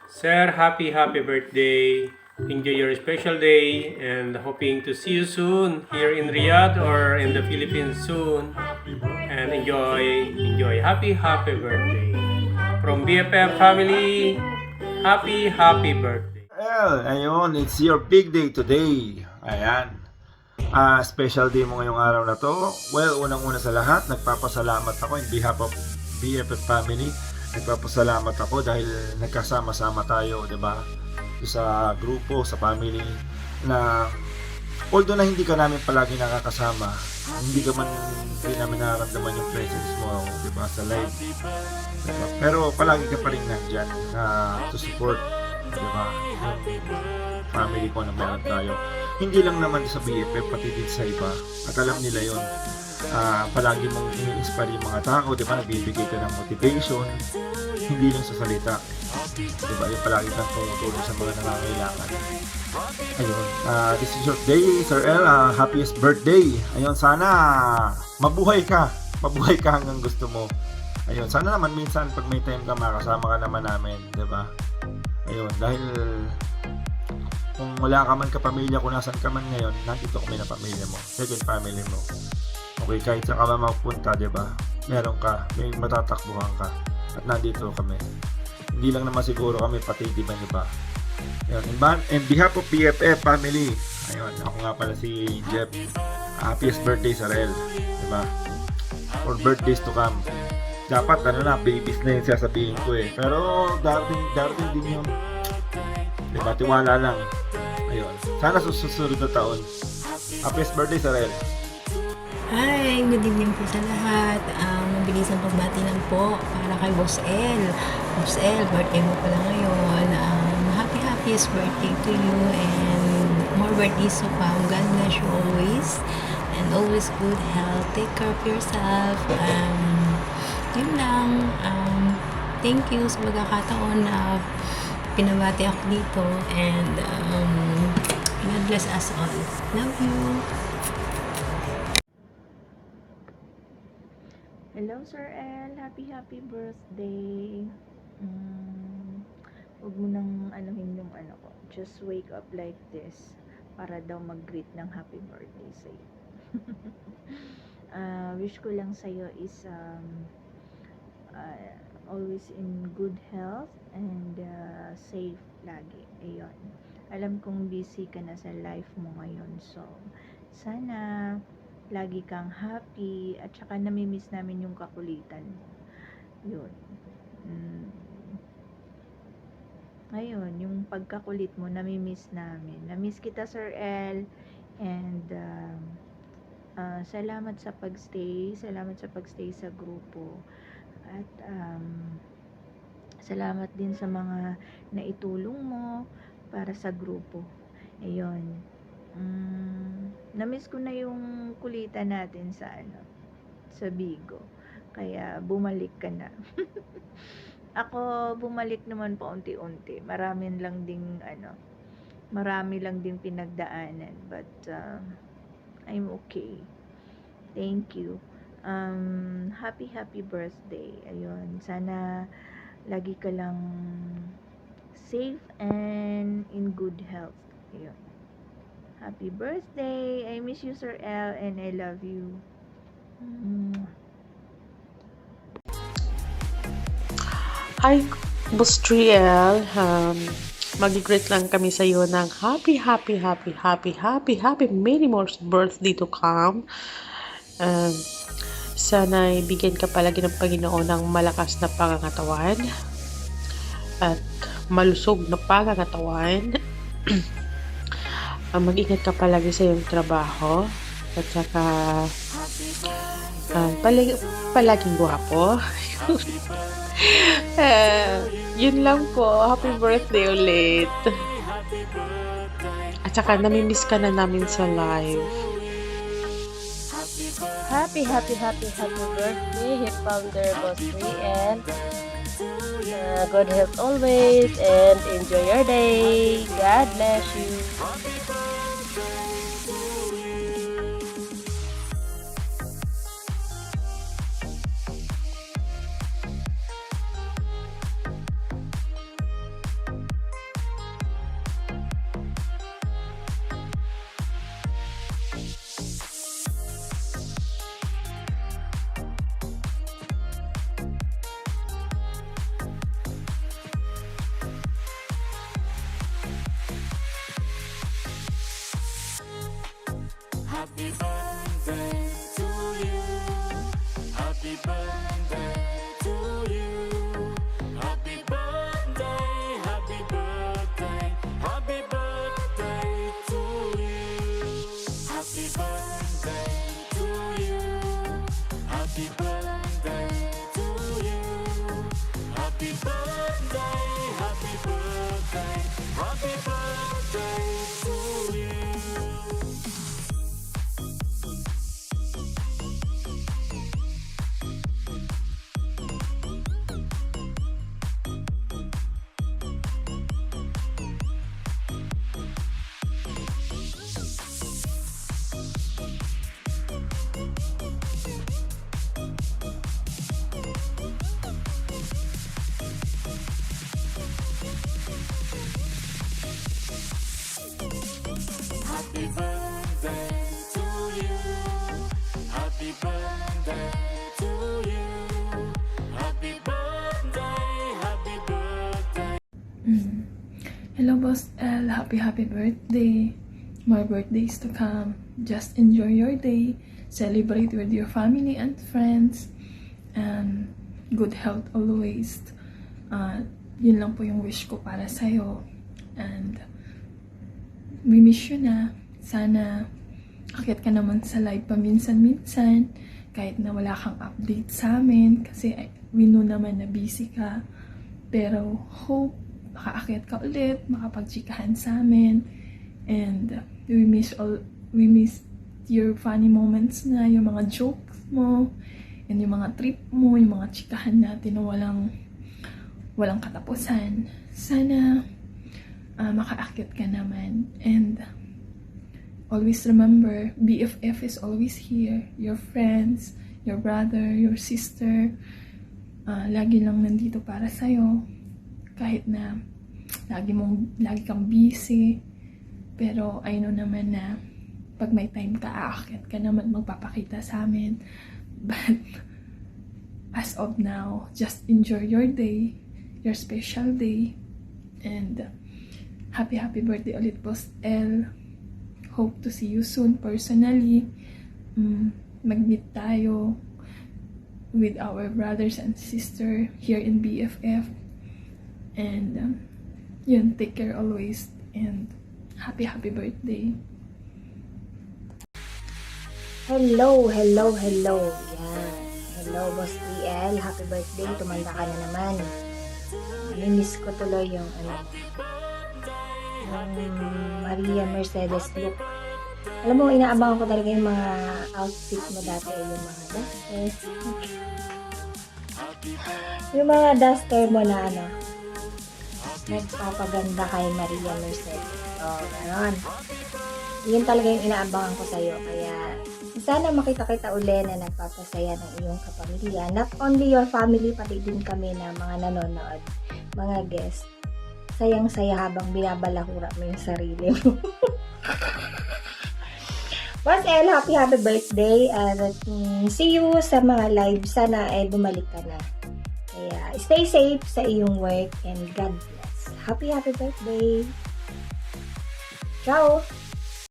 Sir, happy birthday. Enjoy your special day and hoping to see you soon here in Riyadh or in the Philippines soon. And enjoy. Happy birthday. From BFF family, happy birthday. Well, ayun, it's your big day today. Ayan. Special day mo ngayong araw na to. Well, unang-una sa lahat, nagpapasalamat ako in behalf of BFF family. Nagpapasalamat ako dahil nagkasama-sama tayo, 'di ba? Sa grupo, sa family na although na hindi ka namin palagi nakakasama, hindi namin nararamdaman yung presence mo, 'di ba, sa live. Diba? Pero palagi ka pa rin nandiyan to support, 'di ba? Yung family ko na meron tayo. Hindi lang naman sa BFF, pati din sa iba. At alam nila yon. Palagi mong ini-inspire yung mga tao, di ba? Nagbibigay ka ng motivation, hindi lang sa salita. Di ba? Yung palagi kang tumutulong sa mga nangangailangan. Ayun. This is your day, Sir El. Happiest birthday. Ayun, sana mabuhay ka. Mabuhay ka hanggang gusto mo. Ayun, sana naman minsan pag may time ka, makasama ka naman namin, di ba? Ayun, dahil kung wala ka man kapamilya, kung nasan ka man ngayon, nandito kami na pamilya mo, second family mo. Okay, kahit saan ka man magpunta, di ba? Meron ka, may matatakbuhan ka. At nandito kami. Hindi lang naman siguro kami, pati di ba niyo ba? Ayun, in behalf of PFF family, ayun, ako nga pala si Jeff. Happiest birthday sa Rel, di ba? For birthdays to come. Dapat babies na yung sasabihin ko eh. Pero darating din yung, di ba, tiwala lang. Ayun. Sana susunod na taon. Happiest birthday sa Rel. Hi, good evening po sa lahat. Mabilisang pagbati lang po para kay Boss El. Boss El, birthday mo pala ngayon. Happiest birthday to you and more birthdays to come. God bless you always and always good health. Take care of yourself. Yun lang. Thank you sa pagkakataon na pinabati ako dito and God bless us all. Love you. Hello, Sir El. Happy birthday. Huwag mo nang anuhin yung ano ko. Just wake up like this para daw mag-greet ng happy birthday sa'yo. Wish ko lang sa'yo is always in good health and safe lagi. Ayun. Alam kong busy ka na sa life mo ngayon. So, sana lagi kang happy at saka namimiss namin yung kakulitan mo. Yun. Ngayon, yung pagkakulit mo, namimiss namin. Namiss kita, Sir El. And salamat sa pagstay. Salamat sa pagstay sa grupo. At salamat din sa mga naitulong mo para sa grupo. Ayun. Namiss ko na yung kulitan natin sa Bigo. Kaya bumalik ka na. Ako bumalik naman paunti-unti. Marami lang ding pinagdaanan, but I'm okay. Thank you. Happy birthday. Ayun, sana lagi ka lang safe and in good health. Ayun. Happy birthday! I miss you, Sir El, and I love you. Hi, Boss Triel. Mag-greet lang kami sa iyo ng happy many more birthday to come. Sana bigyan ka palagi ng Panginoon ng malakas na pangangatawan at malusog na pangangatawan. Mag-ingat ka palagi sa iyong trabaho at saka palaging gwapo. Yun lang po. Happy birthday ulit. At saka namimiss ka na namin sa live. Happy birthday, Hip Founder Boss Triel. Good health always and enjoy your day. God bless you. Hello, Boss L. Happy birthday. More birthdays to come. Just enjoy your day. Celebrate with your family and friends. And good health always. Yun lang po yung wish ko para sa'yo. And we miss you na. Sana akit ka naman sa live paminsan-minsan. Kahit na wala kang update sa amin. Kasi we know naman na busy ka. Pero hope makaakyat ka ulit, makapagchikahan sa amin. And we miss your funny moments na, yung mga jokes mo, and yung mga trip mo, yung mga chikahan natin na walang katapusan. Sana makaakyat ka naman. And always remember, BFF is always here. Your friends, your brother, your sister, lagi lang nandito para sa'yo. Kahit na lagi kang busy, pero I know naman na pag may time ka, aakyat ka naman, magpapakita sa amin. But as of now, just enjoy your day, your special day, and happy birthday ulit, Boss L. Hope to see you soon personally. Mag-meet tayo with our brothers and sister here in BFF. And yun, take care always, and happy birthday. Hello. Yan. Hello, Boss TL. Happy birthday. Tumanda ka na naman. Miss ko tuloy yung Maria Mercedes look. Alam mo, inaabangan ko talaga yung mga outfit mo dati. Yung mga duster. Yung mga duster mo na nagpapaganda kay Maria Mercedes. Ganon. Yun talaga yung inaabangan ko sa'yo. Kaya, sana makita-kita uli na nagpapasaya ng iyong kapamilya. Not only your family, pati din kami na mga nanonood, mga guests. Sayang-saya habang binabalahura mo yung sarili mo. Boss L, happy birthday. See you sa mga live. Sana bumalik ka na. Kaya, stay safe sa iyong work and God bless. Happy birthday. Ciao!